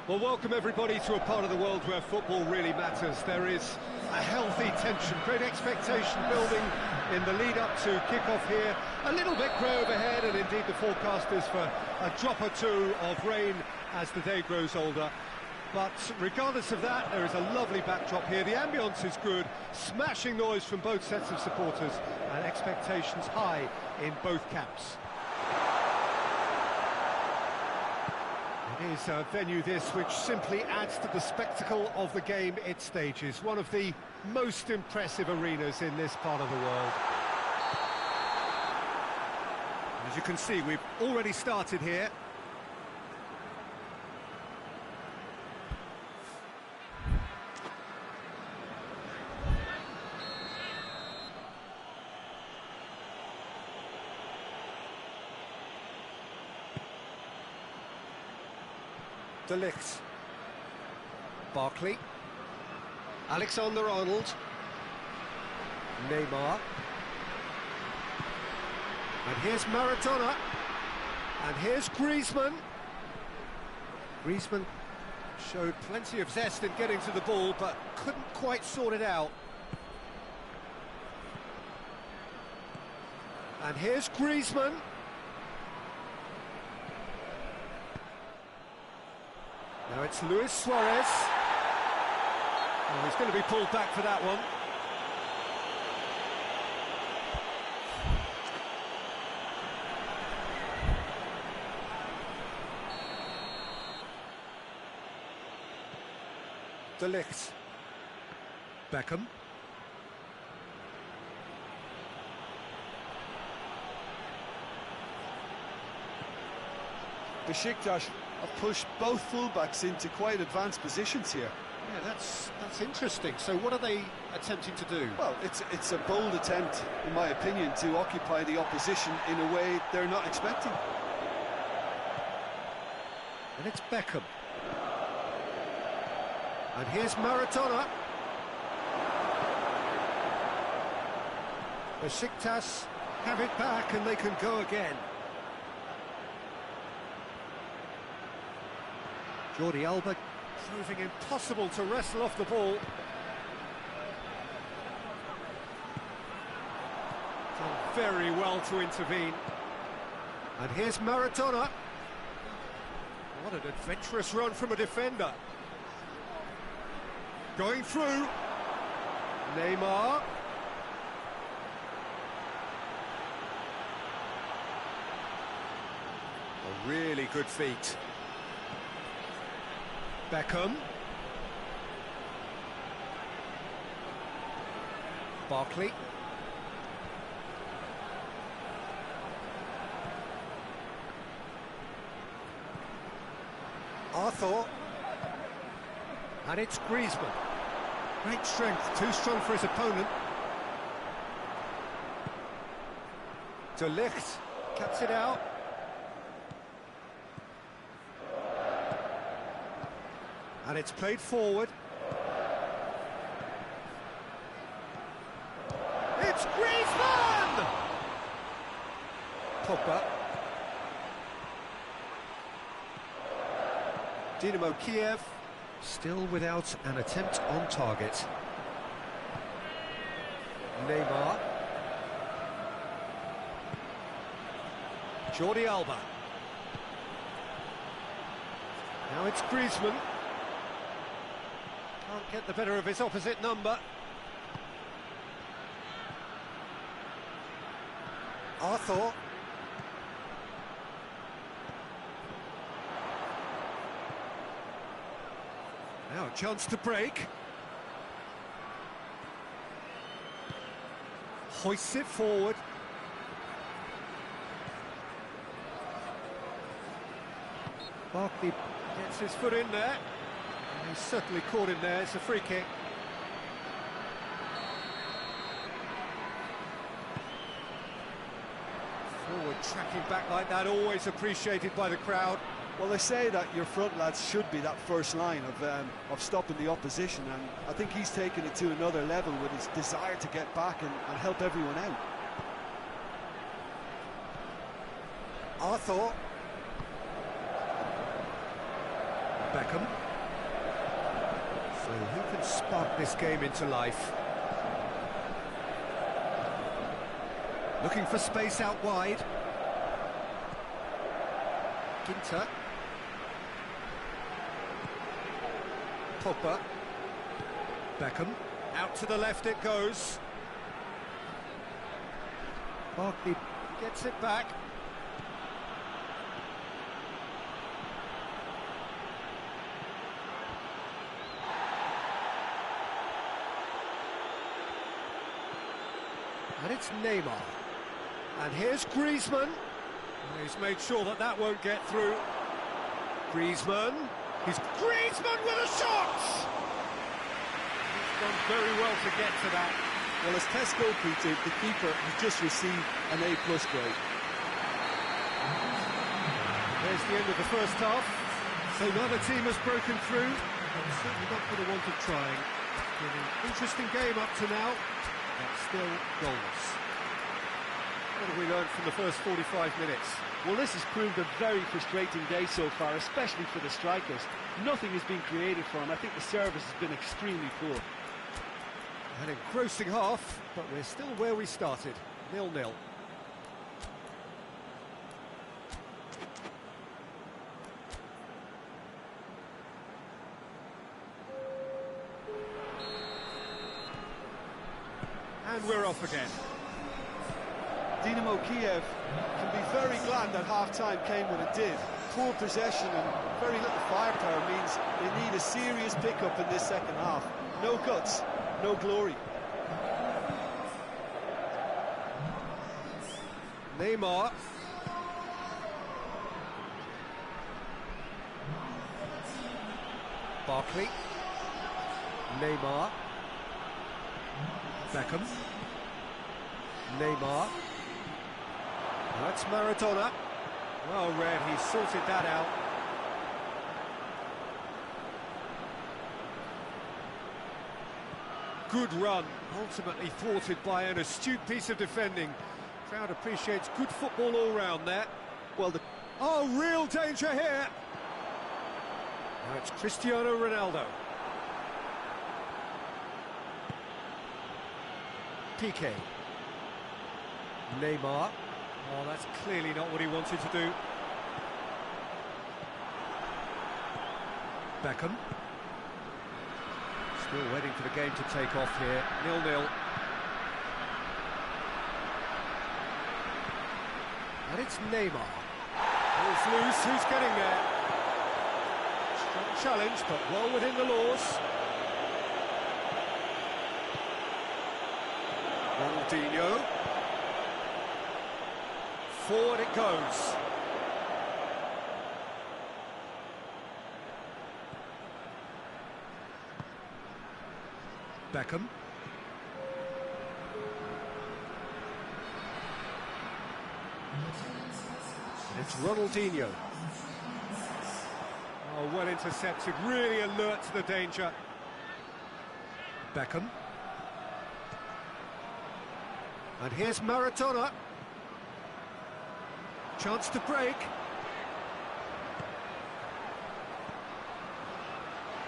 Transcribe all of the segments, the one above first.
Well, welcome everybody to a part of the world where football really matters. There is a healthy tension, great expectation building in the lead-up to kick-off here. A little bit grey overhead, and indeed the forecast is for a drop or two of rain as the day grows older. But regardless of that, there is a lovely backdrop here. The ambience is good, smashing noise from both sets of supporters, and expectations high in both camps. It is a venue this which simply adds to the spectacle of the game it stages. One of the most impressive arenas in this part of the world. As you can see, we've already started here. De Ligt, Barkley, Alexander-Arnold, Neymar, and here's Maradona, and here's Griezmann. Griezmann showed plenty of zest in getting to the ball, but couldn't quite sort it out. And here's Griezmann. Now it's Luis Suarez. Oh, he's going to be pulled back for that one. De Ligt. Beckham. Besiktas have pushed both fullbacks into quite advanced positions here. Yeah, that's interesting. So what are they attempting to do? Well, it's a bold attempt, in my opinion, to occupy the opposition in a way they're not expecting. And it's Beckham. And here's Maradona. Besiktas have it back and they can go again. Jordi Alba proving impossible to wrestle off the ball. Done very well to intervene. And here's Maradona. What an adventurous run from a defender. Going through. Neymar. A really good feat. Beckham. Barkley. Arthur. And it's Griezmann. Great strength, too strong for his opponent. De Ligt cuts it out. And it's played forward. It's Griezmann! Pogba. Dynamo Kiev still without an attempt on target. Neymar. Jordi Alba. Now it's Griezmann. Can't get the better of his opposite number. Arthur. Now a chance to break. Hoists it forward. Barkley gets his foot in there. He's certainly caught him there. It's a free kick. Forward tracking back like that, always appreciated by the crowd. Well, they say that your front lads should be that first line of stopping the opposition, and I think he's taken it to another level with his desire to get back and help everyone out. Arthur. Beckham. can spark this game into life. Looking for space out wide. Ginter. Pogba. Beckham. Out to the left it goes. Barkley gets it back. And it's Neymar. And here's Griezmann. He's made sure that that won't get through. Griezmann. He's Griezmann with a shot! He's done very well to get to that. Well, as test goalkeeper, the keeper has just received an A+ grade. There's the end of the first half. So another team has broken through, but certainly not for the want of trying. It's been an interesting game up to now, but still goalless. What have we learned from the first 45 minutes? Well, this has proved a very frustrating day so far, especially for the strikers. Nothing has been created for them. I think the service has been extremely poor. An engrossing half, but we're still where we started, 0-0. And we're off again. Dynamo Kiev can be very glad that half-time came when it did. Poor possession and very little firepower means they need a serious pickup in this second half. No guts, no glory. Neymar. Barkley. Neymar. Beckham. Neymar. That's Maradona. Well read, he sorted that out. Good run, ultimately thwarted by an astute piece of defending. Crowd appreciates good football all round there. Well, oh, real danger here. Now it's Cristiano Ronaldo. Piqué. Neymar. Oh, that's clearly not what he wanted to do. Beckham. Still waiting for the game to take off here. 0-0. And it's Neymar. Ball's loose, who's getting there? Strong challenge, but well within the laws. Ronaldinho. Forward it goes. Beckham. It's Ronaldinho. Oh, well intercepted, really alert to the danger. Beckham. And here's Maradona. Chance to break.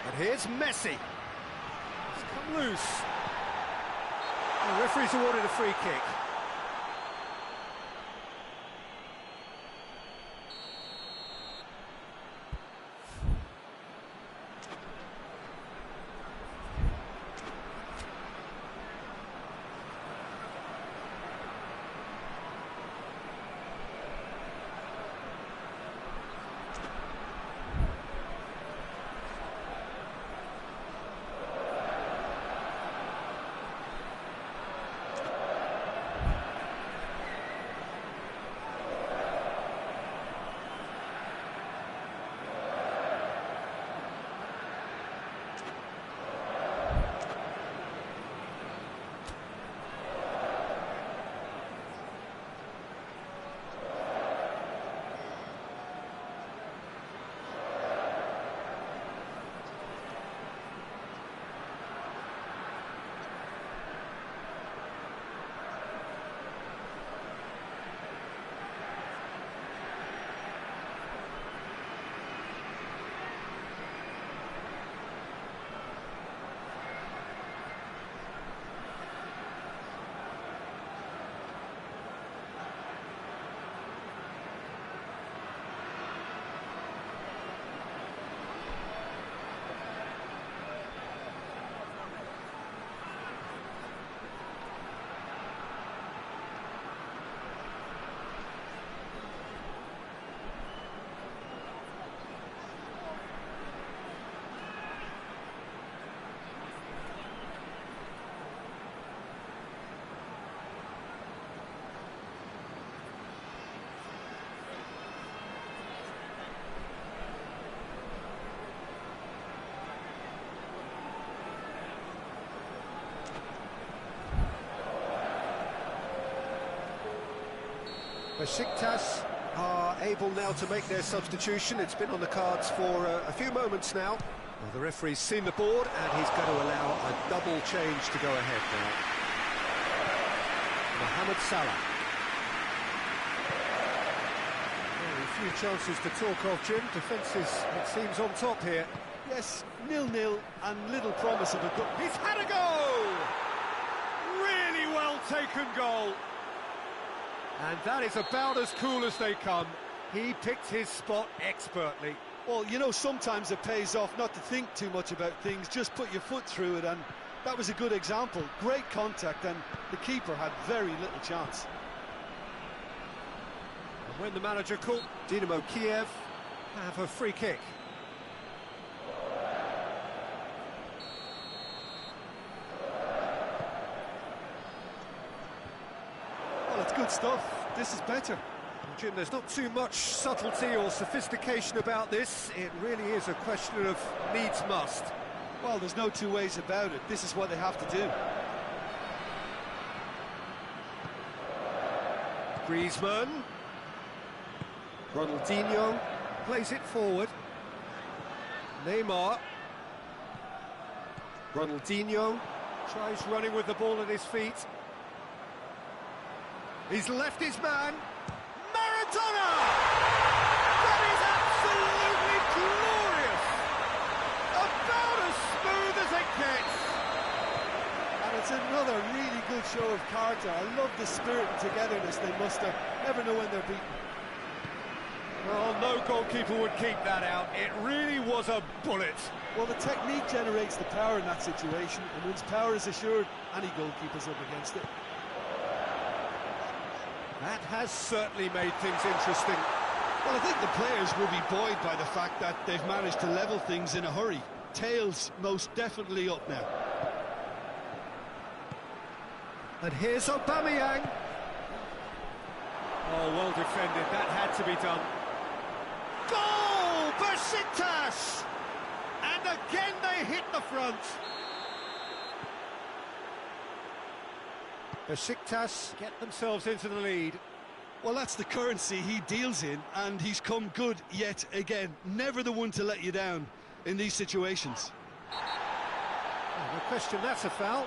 And here's Messi. It's come loose. The referee's awarded a free kick. Besiktas are able now to make their substitution. It's been on the cards for a few moments now. Well, the referee's seen the board and he's going to allow a double change to go ahead now. Mohamed Salah. Very few chances to talk of, Jim. Defence is, it seems, on top here. Yes, 0-0 and little promise of a good... He's had a goal! Really well taken goal. And that is about as cool as they come. He picked his spot expertly. Well, you know, sometimes it pays off not to think too much about things, just put your foot through it, and that was a good example. Great contact, and the keeper had very little chance. And when the manager called, Dynamo Kiev have a free kick. Well, it's good stuff. This is better. Jim, there's not too much subtlety or sophistication about this. It really is a question of needs must. Well, there's no two ways about it. This is what they have to do. Griezmann. Ronaldinho plays it forward. Neymar. Ronaldinho tries running with the ball at his feet. He's left his man. Maradona! That is absolutely glorious! About as smooth as it gets! And it's another really good show of character. I love the spirit and togetherness they muster. Never know when they're beaten. Well, no goalkeeper would keep that out. It really was a bullet. Well, the technique generates the power in that situation, and once power is assured, any goalkeeper's up against it. That has certainly made things interesting. Well, I think the players will be buoyed by the fact that they've managed to level things in a hurry. Tails most definitely up now. And here's Aubameyang. Oh, well defended. That had to be done. Goal! Besiktas! And again they hit the front. Besiktas get themselves into the lead. Well, that's the currency he deals in, and he's come good yet again. Never the one to let you down in these situations. Oh, no question, that's a foul.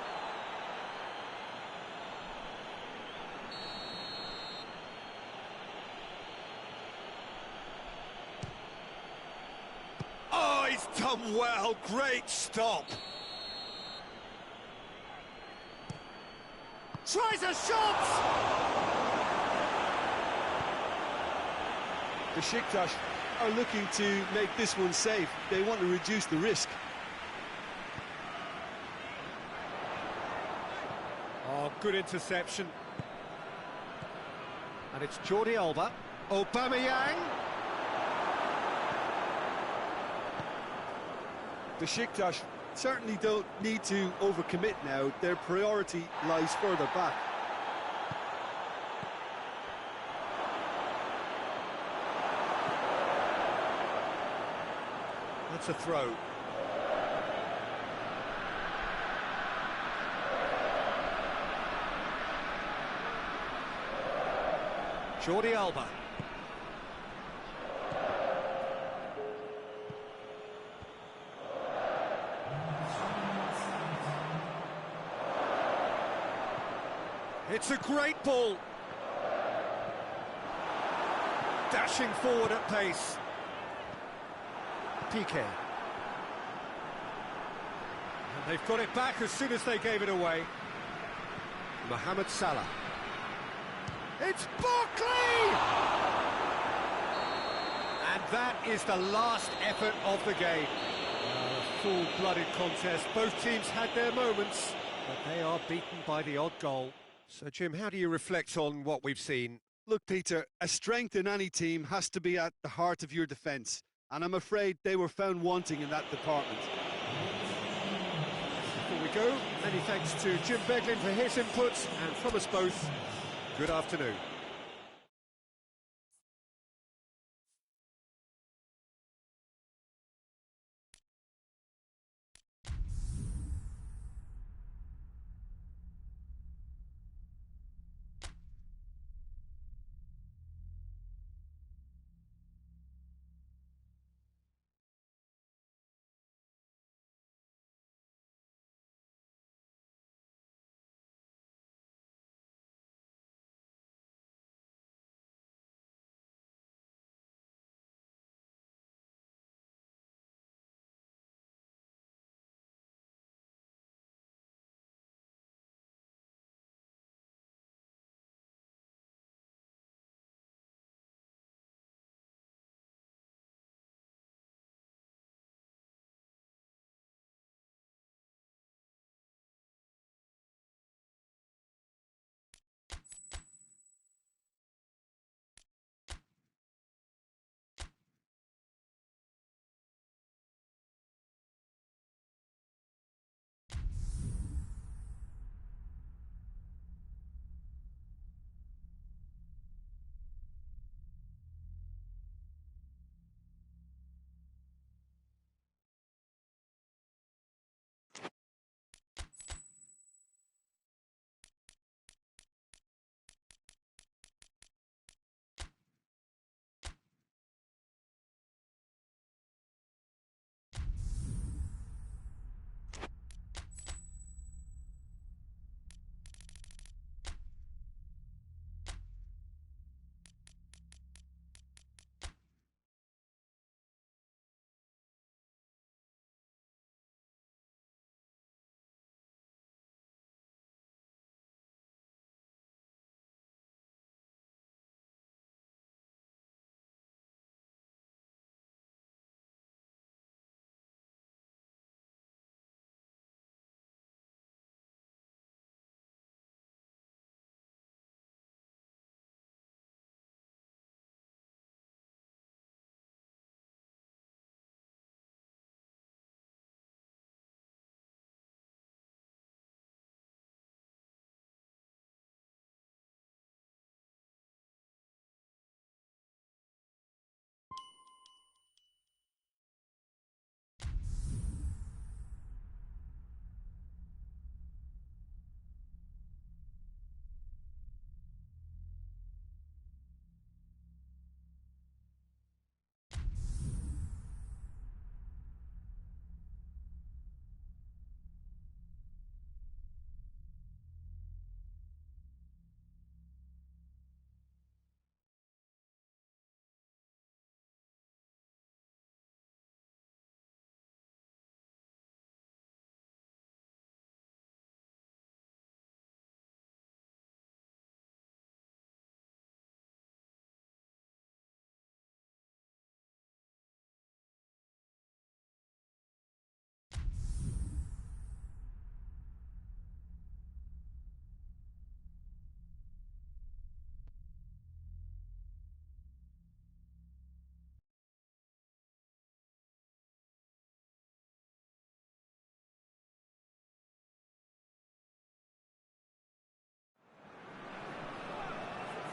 Oh, he's done well. Great stop. Tries a shot! Besiktas are looking to make this one safe. They want to reduce the risk. Oh, good interception. And it's Jordi Alba. Aubameyang. Besiktas certainly don't need to overcommit now. Their priority lies further back. That's a throw. Jordi Alba. It's a great ball. Dashing forward at pace. Piqué. And they've got it back as soon as they gave it away. Mohamed Salah. It's Barkley! And that is the last effort of the game. A full-blooded contest. Both teams had their moments, but they are beaten by the odd goal. So, Jim, how do you reflect on what we've seen? Look, Peter, a strength in any team has to be at the heart of your defence, and I'm afraid they were found wanting in that department. Before we go, many thanks to Jim Beglin for his input, and from us both, good afternoon.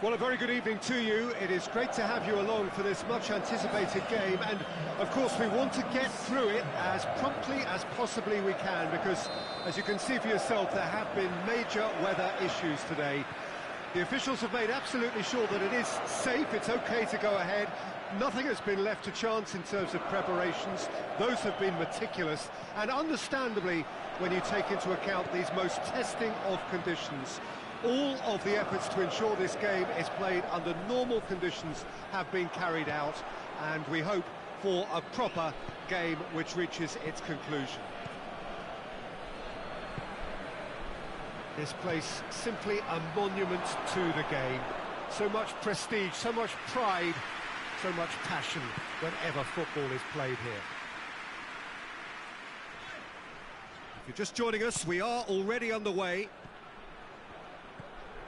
Well, a very good evening to you. It is great to have you along for this much-anticipated game, and of course we want to get through it as promptly as possibly we can, because, as you can see for yourself, there have been major weather issues today. The officials have made absolutely sure that it is safe, it's okay to go ahead. Nothing has been left to chance in terms of preparations. Those have been meticulous, and understandably, when you take into account these most testing of conditions, all of the efforts to ensure this game is played under normal conditions have been carried out, and we hope for a proper game which reaches its conclusion. This place simply a monument to the game. So much prestige, so much pride, so much passion whenever football is played here. If you're just joining us, we are already underway.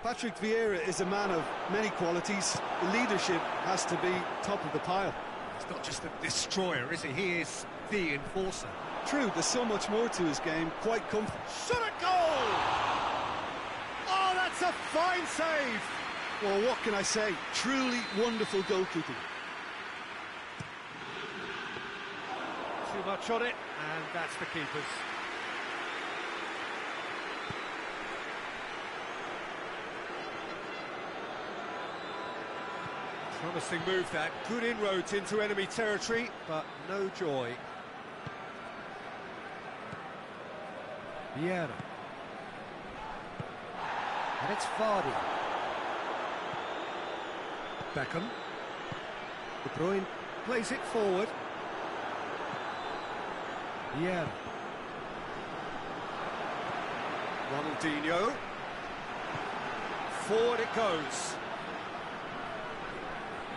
Patrick Vieira is a man of many qualities. Leadership has to be top of the pile. He's not just a destroyer, is he? He is the enforcer. True, there's so much more to his game, quite comfortable. Shot a goal! Oh, that's a fine save! Well, what can I say? Truly wonderful goalkeeping. Too much on it, and that's the keeper's. Promising move that, good inroads into enemy territory, but no joy. Vieira. And it's Vardy. Beckham. De Bruyne plays it forward. Vieira. Ronaldinho. Forward it goes.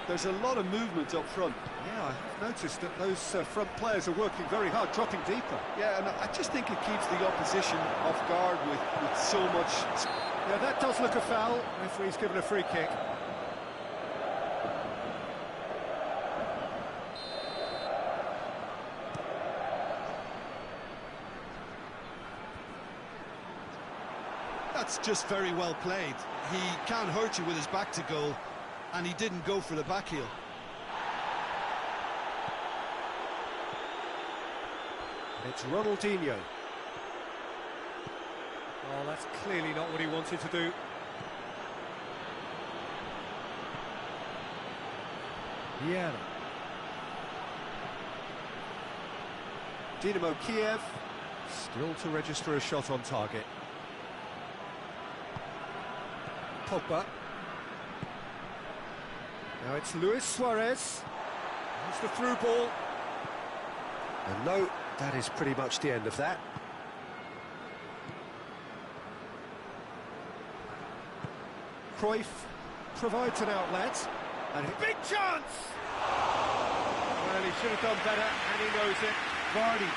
There's a lot of movement up front. Yeah, I've noticed that those front players are working very hard, dropping deeper. Yeah, and I just think it keeps the opposition off guard with so much... Yeah, that does look a foul. Referee's given a free kick. That's just very well played. He can't hurt you with his back to goal, and he didn't go for the back heel. It's Ronaldinho. Oh, that's clearly not what he wanted to do. Vieira. Dynamo Kiev, still to register a shot on target. Pogba. Now it's Luis Suarez. Here's the through ball. And no, that is pretty much the end of that. Cruyff provides an outlet. And big chance! Well, he should have done better, and he knows it. Vardy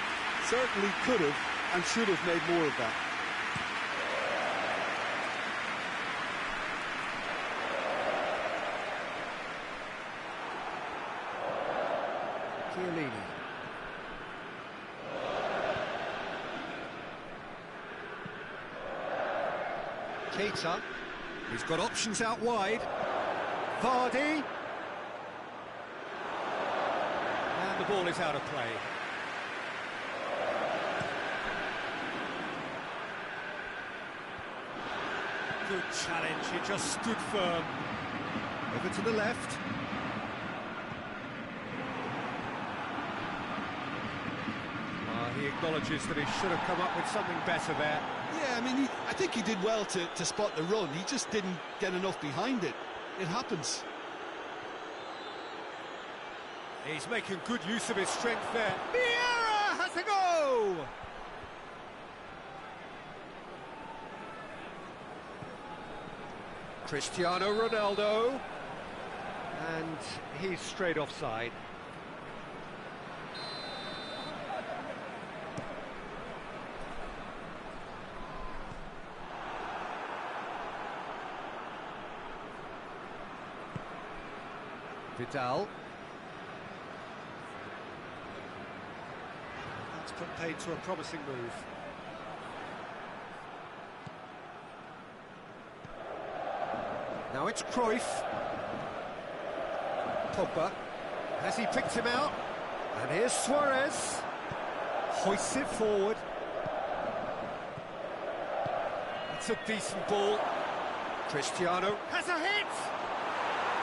certainly could have and should have made more of that. Chiellini. Keita. He's got options out wide. Vardy. And the ball is out of play. Good challenge, he just stood firm. Over to the left. He acknowledges that he should have come up with something better there. Yeah, I mean, I think he did well to spot the run. He just didn't get enough behind it. It happens. He's making good use of his strength there. Vieira has a go! Cristiano Ronaldo. And he's straight offside. Vidal. That's put paid to a promising move. Now it's Cruyff. Pogba. Has he picked him out? And here's Suarez. Hoists it forward. It's a decent ball. Cristiano has a hit!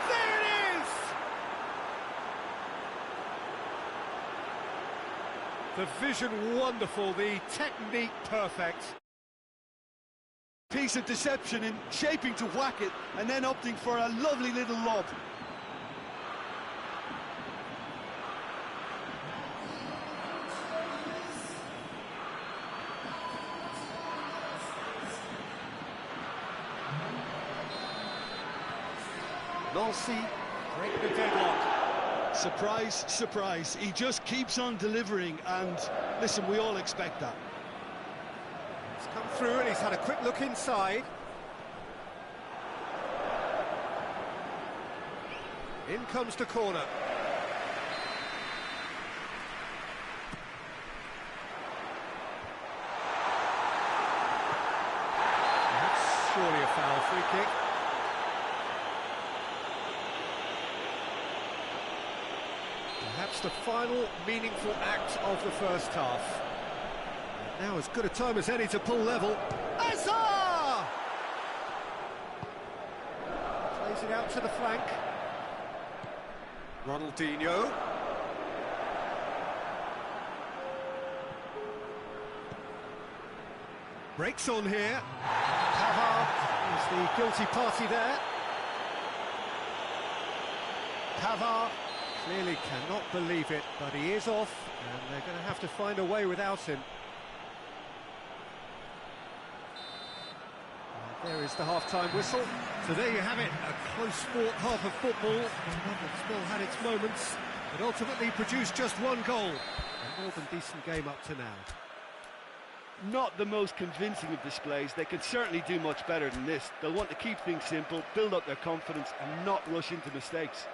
There it is! The vision wonderful, the technique perfect. Piece of deception in shaping to whack it and then opting for a lovely little lob. Nancy break the deadlock. Surprise, surprise. He just keeps on delivering, and listen, we all expect that. He's come through and he's had a quick look inside. In comes the corner. That's surely a foul. Free kick. Perhaps the final meaningful act of the first half. And now as good a time as any to pull level. Azar! Plays it out to the flank. Ronaldinho. Breaks on here. Pavard is the guilty party there. Pavard clearly cannot believe it, but he is off, and they're going to have to find a way without him. And there is the half-time whistle. So there you have it, a close-fought half of football. It still had its moments, but ultimately produced just one goal. A more than decent game up to now. Not the most convincing of displays. They could certainly do much better than this. They'll want to keep things simple, build up their confidence, and not rush into mistakes.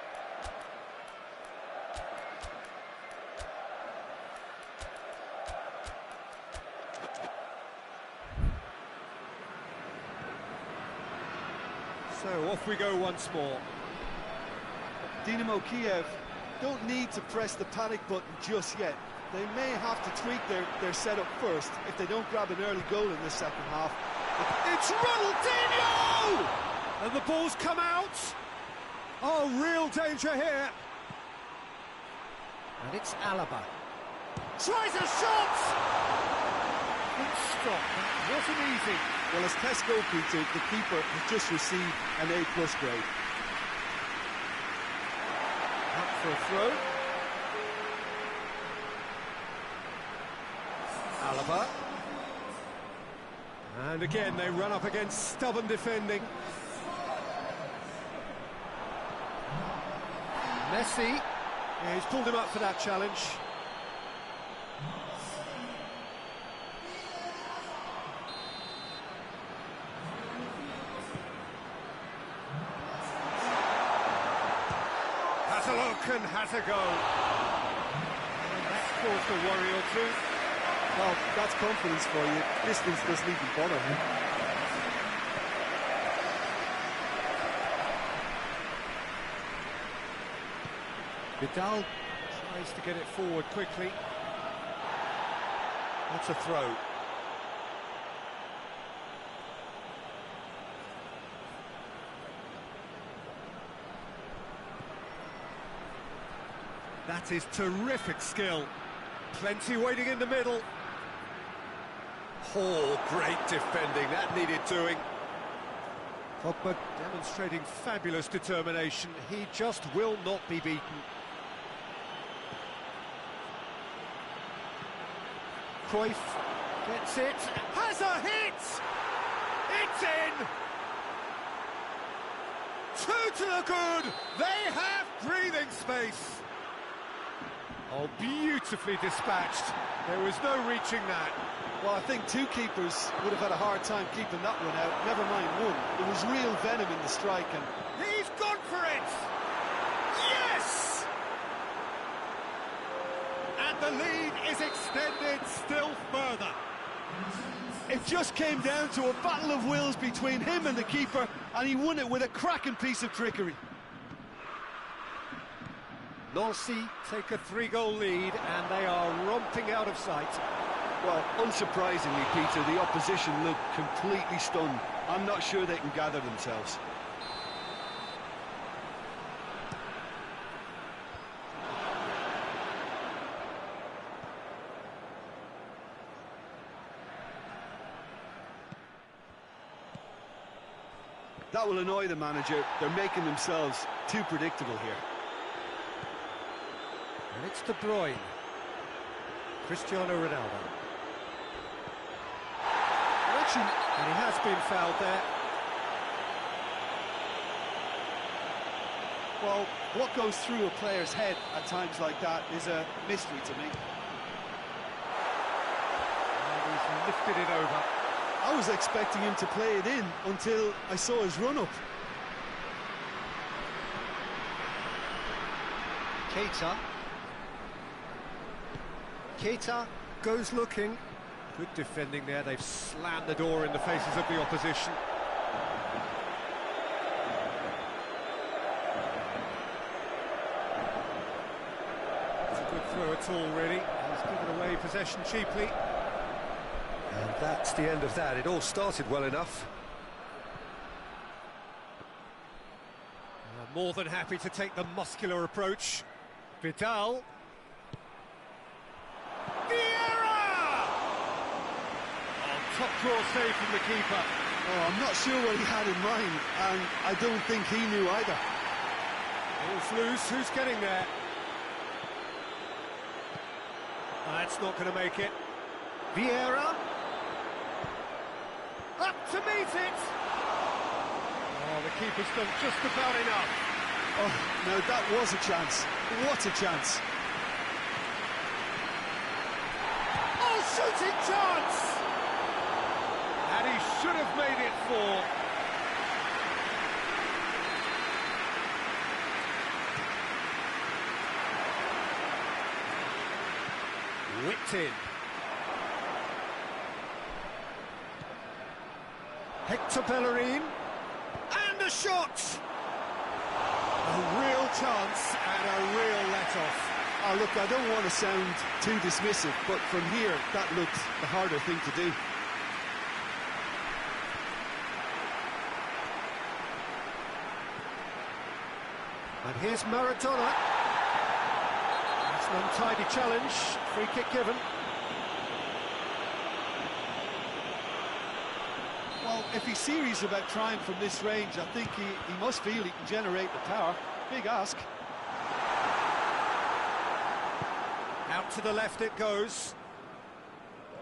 So off we go once more. Dynamo Kiev don't need to press the panic button just yet. They may have to tweak their setup first if they don't grab an early goal in the second half. It's Ronaldinho! And the ball's come out. Oh, real danger here. And it's Alaba. Tries a shot! Good stop. That wasn't easy. Well, as test goalkeeper, the keeper has just received an A+ grade. Up for a throw. Alaba. And again, they run up against stubborn defending. Messi. Yeah, he's pulled him up for that challenge. Has a look and has a go. And that's caused a worry or two. Well, that's confidence for you. Distance doesn't even bother him. Vidal tries to get it forward quickly. That's a throw. That is terrific skill. Plenty waiting in the middle. Oh, great defending. That needed doing. Pogba demonstrating fabulous determination. He just will not be beaten. Cruyff gets it. Has a hit! It's in! Two to the good! They have breathing space. Oh, beautifully dispatched. There was no reaching that. Well, I think two keepers would have had a hard time keeping that one out, never mind one. There was real venom in the strike, and he's gone for it! Yes! And the lead is extended still further. It just came down to a battle of wills between him and the keeper, and he won it with a cracking piece of trickery. Nancy take a 3-goal lead, and they are romping out of sight. Well, unsurprisingly, Peter, the opposition look completely stunned. I'm not sure they can gather themselves. That will annoy the manager. They're making themselves too predictable here. And it's De Bruyne. Cristiano Ronaldo. And he has been fouled there. Well, what goes through a player's head at times like that is a mystery to me. And he's lifted it over. I was expecting him to play it in until I saw his run-up. Keita goes looking. Good defending there. They've slammed the door in the faces of the opposition. It's a good throw at all, really. He's given away possession cheaply. And that's the end of that. It all started well enough. More than happy to take the muscular approach. Vidal. Top draw save from the keeper. Oh, I'm not sure what he had in mind, and I don't think he knew either. Ball's loose, who's getting there? That's not going to make it. Vieira. Up to meet it! Oh, the keeper's done just about enough. Oh, no, that was a chance. What a chance. Oh, shooting chance! And he should have made it 4. Whipped in. Hector Bellerin. And a shot! A real chance and a real let-off. Oh, look, I don't want to sound too dismissive, but from here, that looked the harder thing to do. And here's Maradona. It's an untidy challenge. Free kick given. Well, if he's serious about trying from this range, I think he must feel he can generate the power. Big ask. Out to the left it goes.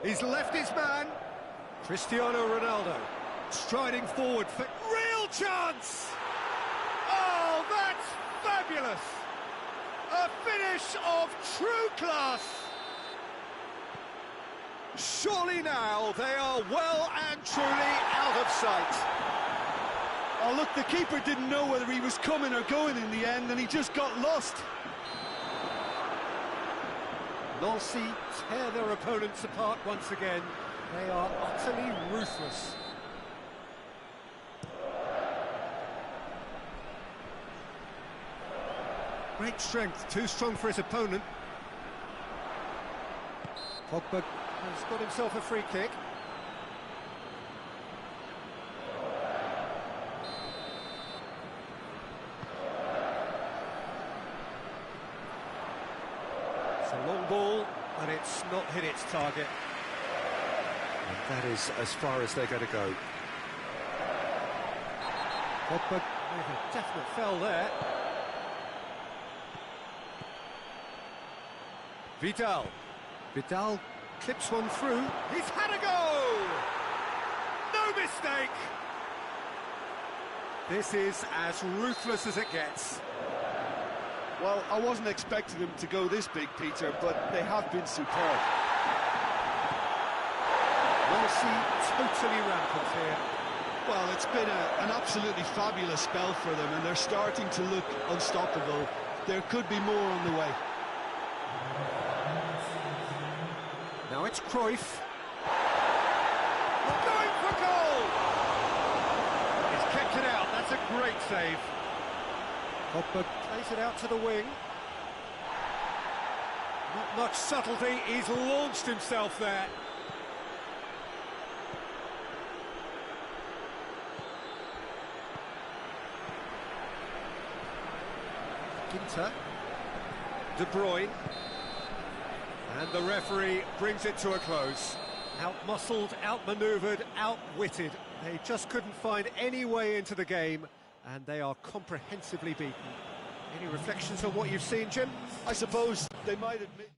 He's left his man. Cristiano Ronaldo striding forward for real chance. Oh, that's fabulous! A finish of true class! Surely now they are well and truly out of sight. Oh, look, the keeper didn't know whether he was coming or going in the end, and he just got lost. Nancy tear their opponents apart once again. They are utterly ruthless. Great strength, too strong for his opponent. Pogba has got himself a free kick. It's a long ball, and it's not hit its target. And that is as far as they're going to go. Pogba with a definite foul there. Vidal clips one through. He's had a go! No mistake! This is as ruthless as it gets. Well, I wasn't expecting them to go this big, Peter, but they have been superb. Nancy totally rampant here. Well, it's been an absolutely fabulous spell for them, and they're starting to look unstoppable. There could be more on the way. Now it's Cruyff. Great save. Pogba plays it out to the wing. Not much subtlety, he's launched himself there. Ginter. De Bruyne. And the referee brings it to a close. Out-muscled, out-manoeuvred, outwitted. They just couldn't find any way into the game, and they are comprehensively beaten. Any reflections on what you've seen, Jim? I suppose they might admit...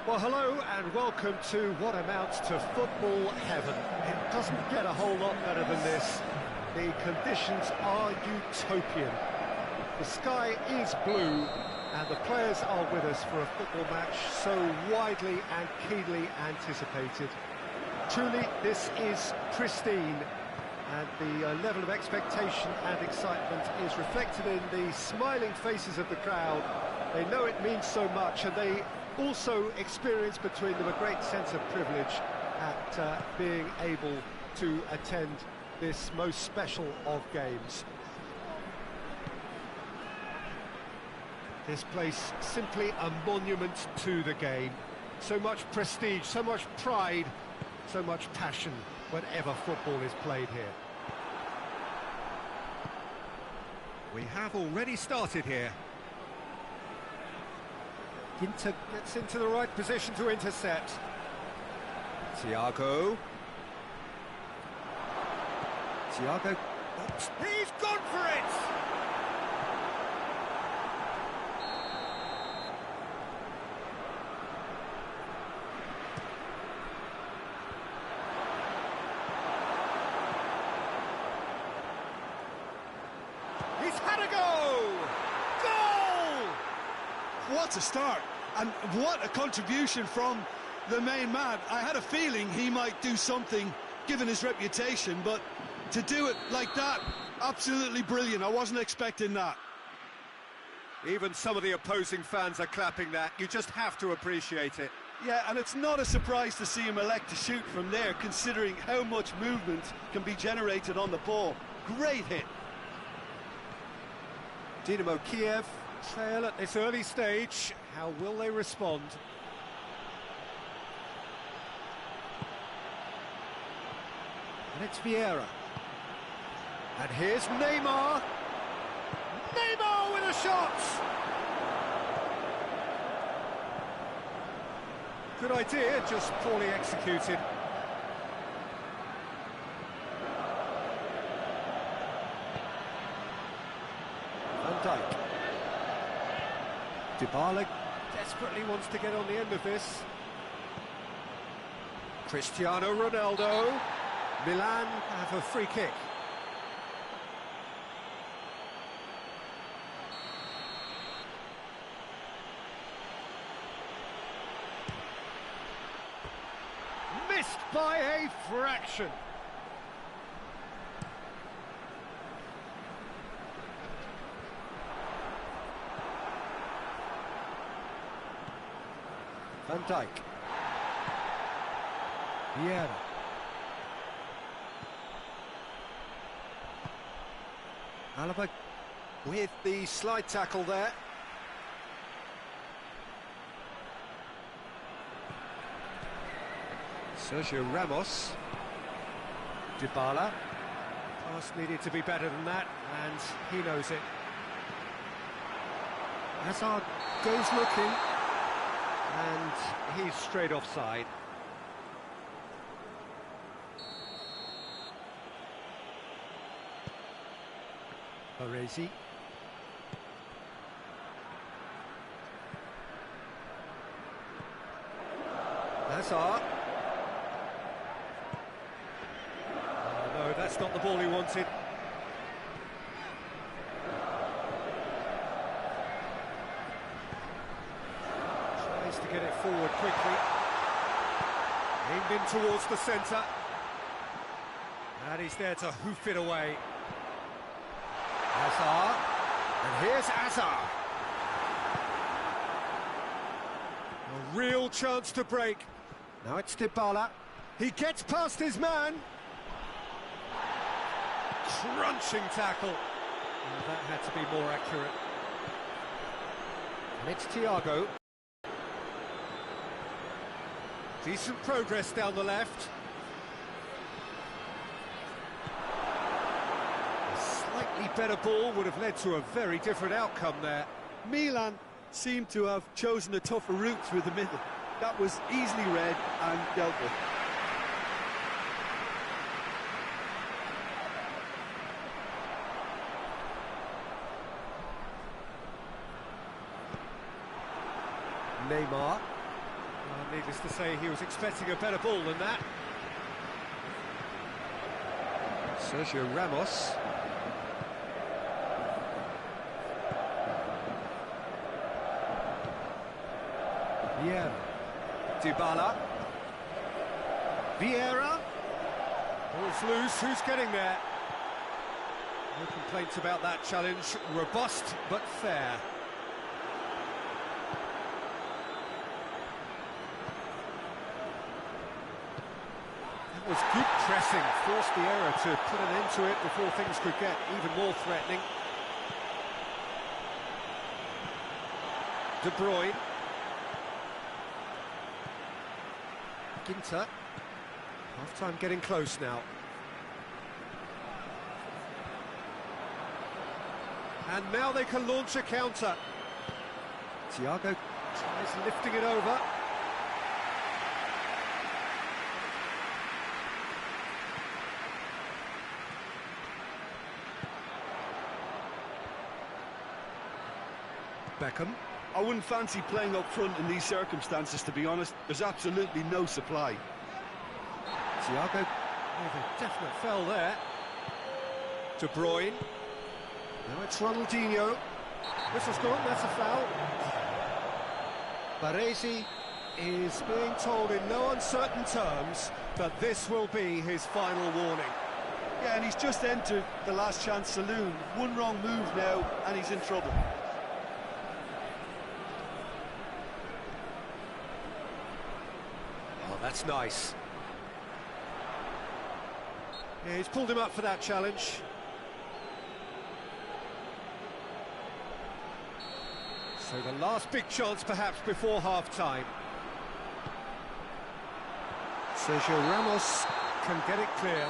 Well, hello and welcome to what amounts to football heaven. It doesn't get a whole lot better than this. The conditions are utopian. The sky is blue and the players are with us for a football match so widely and keenly anticipated. Truly, this is pristine, and the level of expectation and excitement is reflected in the smiling faces of the crowd. They know it means so much, and they also experience between them a great sense of privilege at being able to attend this most special of games. This place simply a monument to the game. So much prestige, so much pride, so much passion whenever football is played here. We have already started here. Inter gets into the right position to intercept. Thiago. Oops, he's gone for it! He's had a go! Goal! What a start, and what a contribution from the main man. I had a feeling he might do something, given his reputation, but to do it like that, absolutely brilliant. I wasn't expecting that. Even some of the opposing fans are clapping that. You just have to appreciate it. Yeah, and it's not a surprise to see him elect to shoot from there, considering how much movement can be generated on the ball. Great hit. Dynamo Kiev trail at this early stage. How will they respond? And it's Vieira. And here's Neymar. Neymar with a shot! Good idea, just poorly executed. Van Dijk. Dybala desperately wants to get on the end of this. Cristiano Ronaldo. Milan have a free kick. Missed by a fraction. Van Dijk. Vieira. Alaba with the slide tackle there. Sergio Ramos. Dybala. Pass needed to be better than that, and he knows it. Hazard goes looking, and he's straight offside. Baresi. Hazard. No, that's not the ball he wanted. Tries to get it forward quickly. Aimed in towards the centre. And he's there to hoof it away. Hazard, and here's Hazard. A real chance to break. Now it's Dybala. He gets past his man. Crunching tackle. And that had to be more accurate. And it's Thiago. Decent progress down the left. Slightly better ball would have led to a very different outcome there. Milan seemed to have chosen a tougher route through the middle. That was easily read and dealt with. Neymar. Needless to say, he was expecting a better ball than that. Sergio Ramos. Vieira. Dybala. Vieira. Ball's loose, who's getting there? No complaints about that challenge. Robust, but fair. That was good pressing, forced the error to put an end to it before things could get even more threatening. De Bruyne. Ginter. Half-time getting close now. And now they can launch a counter. Thiago tries lifting it over. Beckham. I wouldn't fancy playing up front in these circumstances, to be honest. There's absolutely no supply. Thiago with a definite foul there. De Bruyne. Now it's Ronaldinho. Whistle's gone, that's a foul. Baresi is being told in no uncertain terms that this will be his final warning. Yeah, and he's just entered the last chance saloon. One wrong move now, and he's in trouble. Oh, that's nice. Yeah, he's pulled him up for that challenge. So the last big chance perhaps before half-time. Sergio Ramos can get it clear.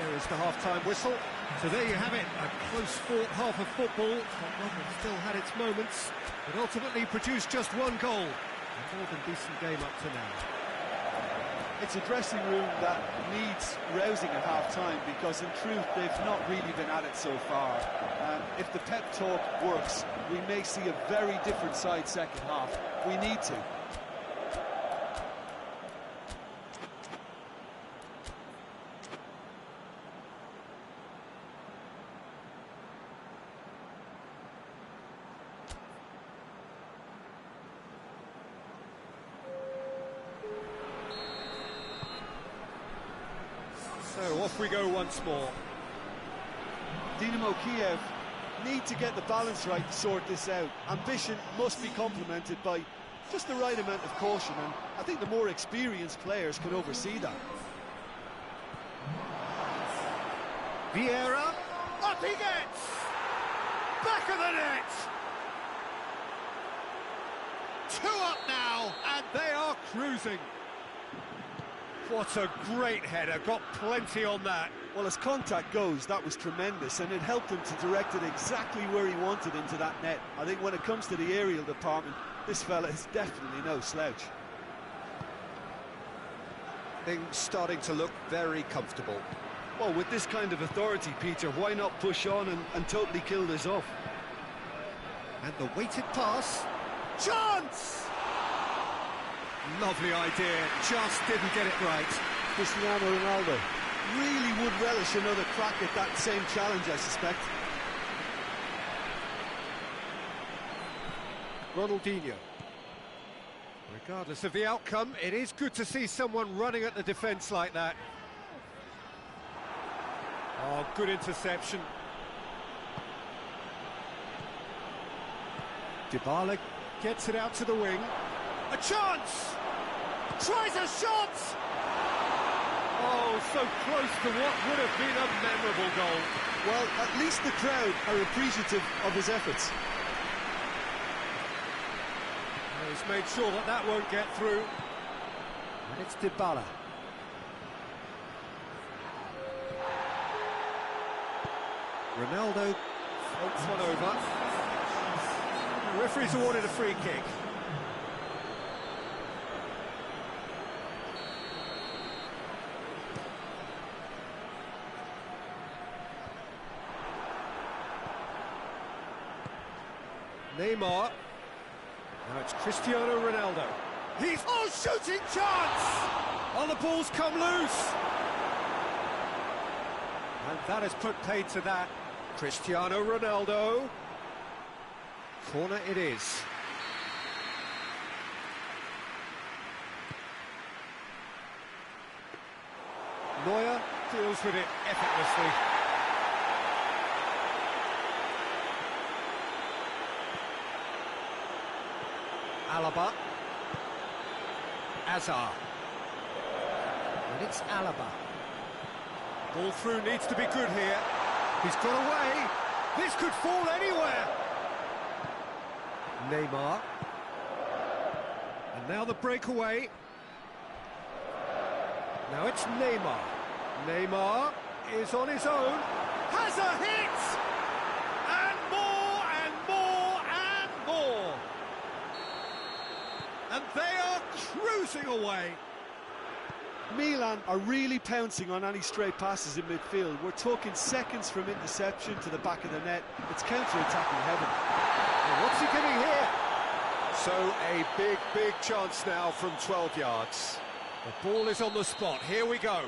There is the half-time whistle. So there you have it, a close-fought half of football. One that still had its moments, but ultimately produced just one goal. A more than decent game up to now. It's a dressing room that needs rousing at half-time because, in truth, they've not really been at it so far. If the pep talk works, we may see a very different side second half. We need to. So off we go once more. Dynamo Kiev need to get the balance right to sort this out. Ambition must be complemented by just the right amount of caution, and I think the more experienced players can oversee that. Vieira, up he gets! Back of the net! 2 up now, and they are cruising. What a great header, got plenty on that. Well, as contact goes, that was tremendous, and it helped him to direct it exactly where he wanted into that net. I think when it comes to the aerial department, this fella is definitely no slouch. Things starting to look very comfortable. Well, with this kind of authority, Peter, why not push on and totally kill this off? And the weighted pass. Chance! Lovely idea, just didn't get it right. Cristiano Ronaldo really would relish another crack at that same challenge, I suspect. Ronaldinho. Regardless of the outcome, it is good to see someone running at the defence like that. Oh, good interception. Dybala gets it out to the wing. A chance! Tries a shot! Oh, so close to what would have been a memorable goal. Well, at least the crowd are appreciative of his efforts. He's made sure that that won't get through. And it's Dybala. Ronaldo floats one over. The referee's awarded a free kick. Neymar. Now it's Cristiano Ronaldo. He's... Oh, shooting chance! Oh, the ball's come loose. And that has put paid to that. Cristiano Ronaldo. Corner it is. Neuer deals with it effortlessly. Alaba. Azar. And it's Alaba. Ball through needs to be good here. He's got away. This could fall anywhere. Neymar. And now the breakaway. Now it's Neymar. Neymar is on his own. Has a hit! And more and more and more. And they are cruising away. Milan are really pouncing on any stray passes in midfield. We're talking seconds from interception to the back of the net. It's counter-attacking heaven. Well, what's he getting here? So a big chance now from 12 yards. The ball is on the spot. Here we go.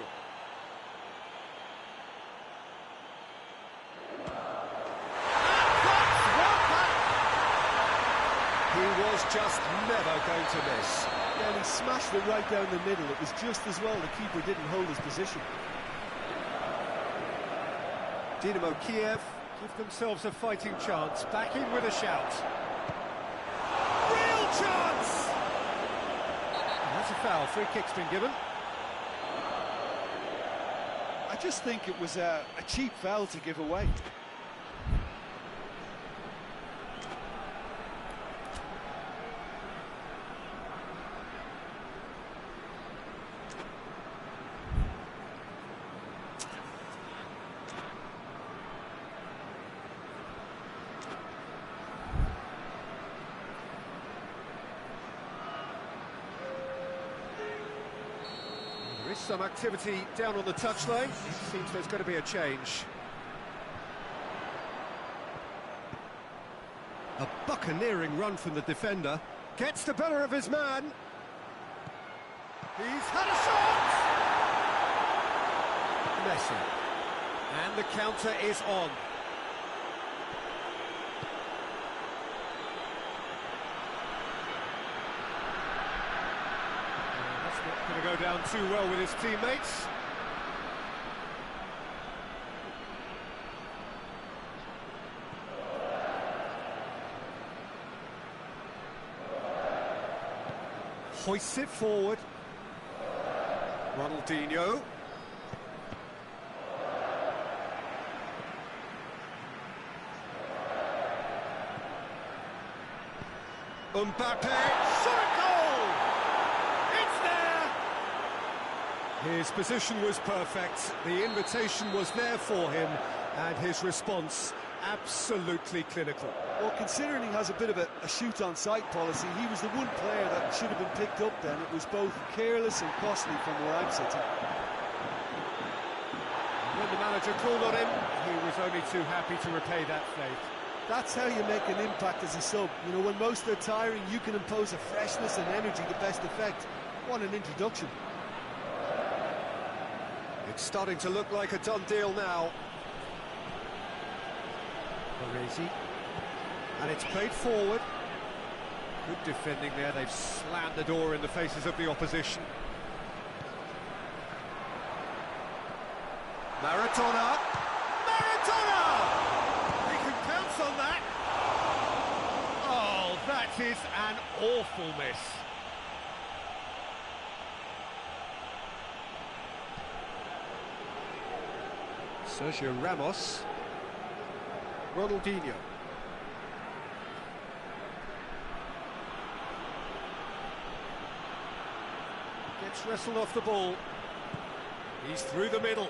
He was just never going to miss. Yeah, and he smashed it right down the middle. It was just as well the keeper didn't hold his position. Dynamo Kiev give themselves a fighting chance. Back in with a shout. Real chance! And that's a foul. Free kick's been given. I just think it was a cheap foul to give away. Some activity down on the touchline. Seems there's going to be a change. A buccaneering run from the defender. Gets the better of his man. He's had a shot! Messi. And the counter is on. Going to go down too well with his teammates. Hoists it forward. Ronaldinho. Mbappe. Shot goal! It's there! His position was perfect. The invitation was there for him, and his response absolutely clinical. Well, considering he has a bit of a shoot-on-sight policy, he was the one player that should have been picked up then. It was both careless and costly from where I'm sitting. When the manager called on him, he was only too happy to repay that faith. That's how you make an impact as a sub. You know, when most are tiring, you can impose a freshness and energy to best effect. What an introduction. It's starting to look like a done deal now. Baresi. And it's played forward. Good defending there. They've slammed the door in the faces of the opposition. Maradona. Maradona! He can pounce on that. Oh, that is an awful miss. Sergio Ramos. Ronaldinho. Gets wrestled off the ball. He's through the middle.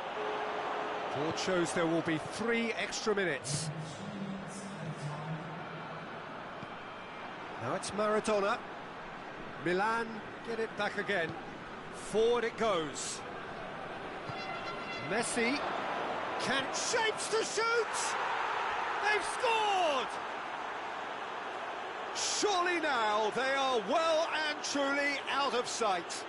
Board shows there will be 3 extra minutes. Now it's Maradona. Milan get it back again. Forward it goes. Messi. Can shapes to shoot! They've scored! surely now they are well and truly out of sight.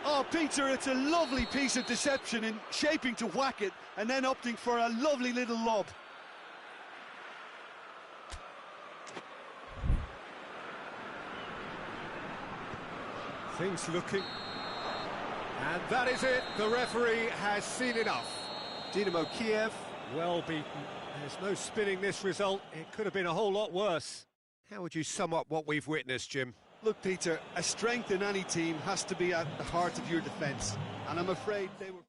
Oh, Peter, it's a lovely piece of deception in shaping to whack it and then opting for a lovely little lob. Things looking... And that is it, the referee has seen enough. Dynamo Kiev, well beaten. There's no spinning this result, it could have been a whole lot worse. How would you sum up what we've witnessed, Jim? Look, Peter, a strength in any team has to be at the heart of your defence, and I'm afraid they were...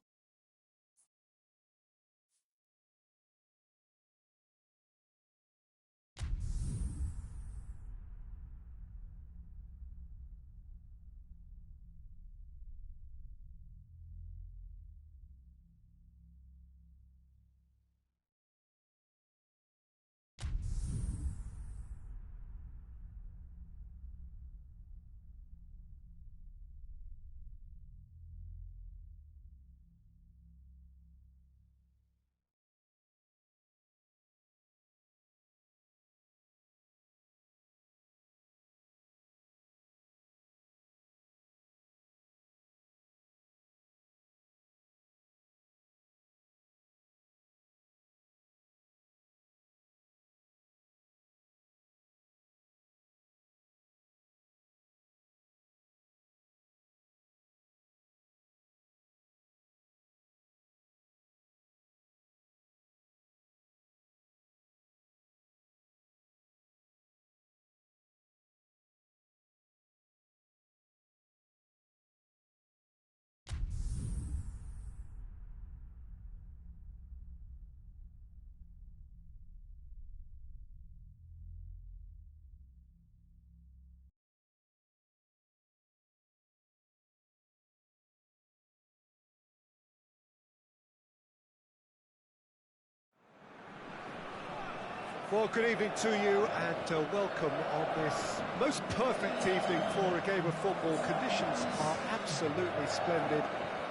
Well, good evening to you and welcome on this most perfect evening for a game of football. Conditions are absolutely splendid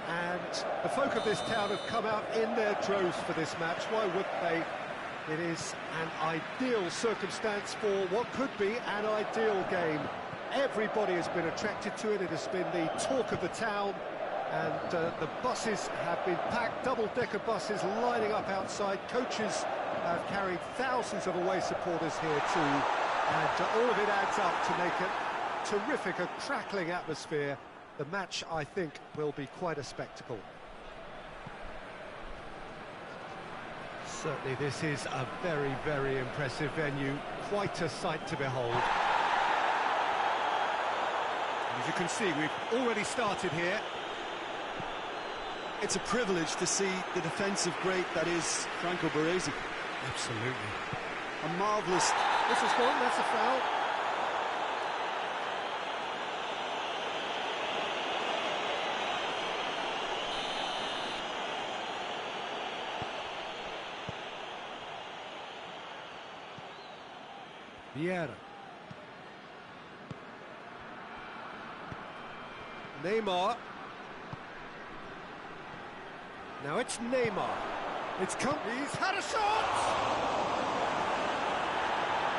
and the folk of this town have come out in their droves for this match. Why wouldn't they? It is an ideal circumstance for what could be an ideal game. Everybody has been attracted to it. It has been the talk of the town and the buses have been packed, double-decker buses lining up outside. Coaches have carried thousands of away supporters here too, and all of it adds up to make a terrific, a crackling atmosphere. The match, I think, will be quite a spectacle. Certainly this is a very, very impressive venue, quite a sight to behold. As you can see, we've already started here. It's a privilege to see the defensive great that is Franco Baresi. Absolutely. A marvellous... This is gone, that's a foul. Vieira. Neymar. Now it's Neymar. It's come. He's had a shot!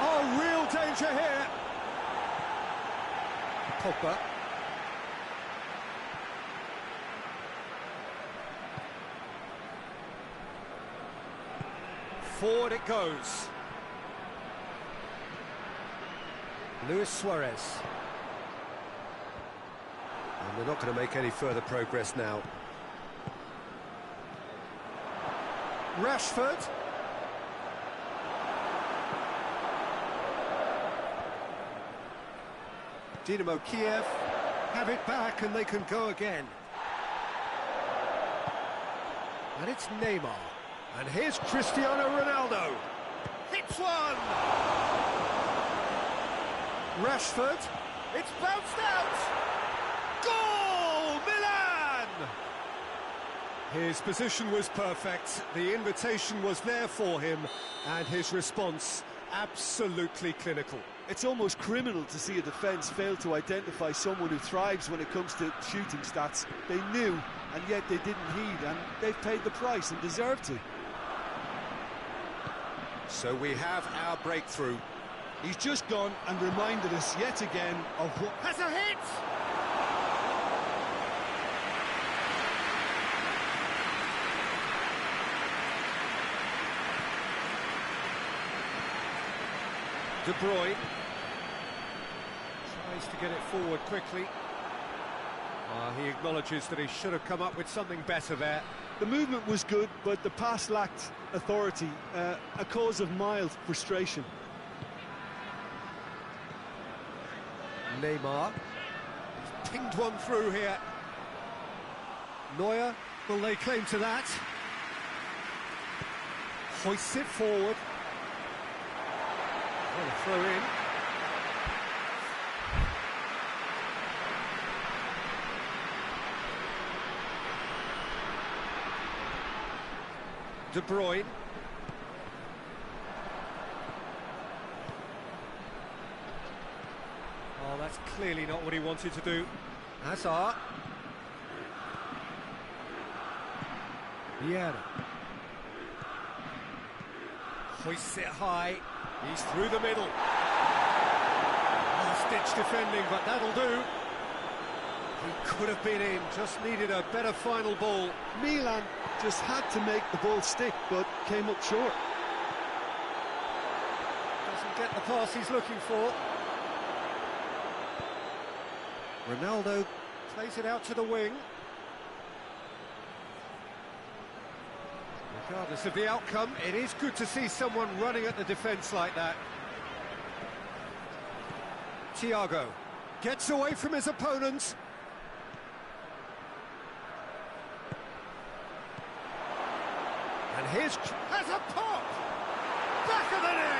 Oh, real danger here. Pogba. Forward it goes. Luis Suarez. And they're not going to make any further progress now. Rashford. Dynamo Kiev have it back and they can go again. And it's Neymar. And here's Cristiano Ronaldo. Hits one! Rashford. It's bounced out! Goal! Milan! His position was perfect, the invitation was there for him, and his response absolutely clinical. It's almost criminal to see a defence fail to identify someone who thrives when it comes to shooting stats. They knew, and yet they didn't heed, and they've paid the price and deserve to. So we have our breakthrough. He's just gone and reminded us yet again of what... Has a hit! De Bruyne tries to get it forward quickly. He acknowledges that he should have come up with something better there. The movement was good, but the pass lacked authority, a cause of mild frustration. Neymar pinged one through here. Neuer will lay claim to that. Hoists it forward. What a throw in. De Bruyne. Oh, that's clearly not what he wanted to do. Hazard. Vieira. Hoists it high. He's through the middle. Last-ditch defending, but that'll do. He could have been in, just needed a better final ball. Milan just had to make the ball stick, but came up short. Doesn't get the pass he's looking for. Ronaldo plays it out to the wing. Regardless of the outcome, it is good to see someone running at the defence like that. Thiago gets away from his opponents. And here's... has a pop! Back of the net!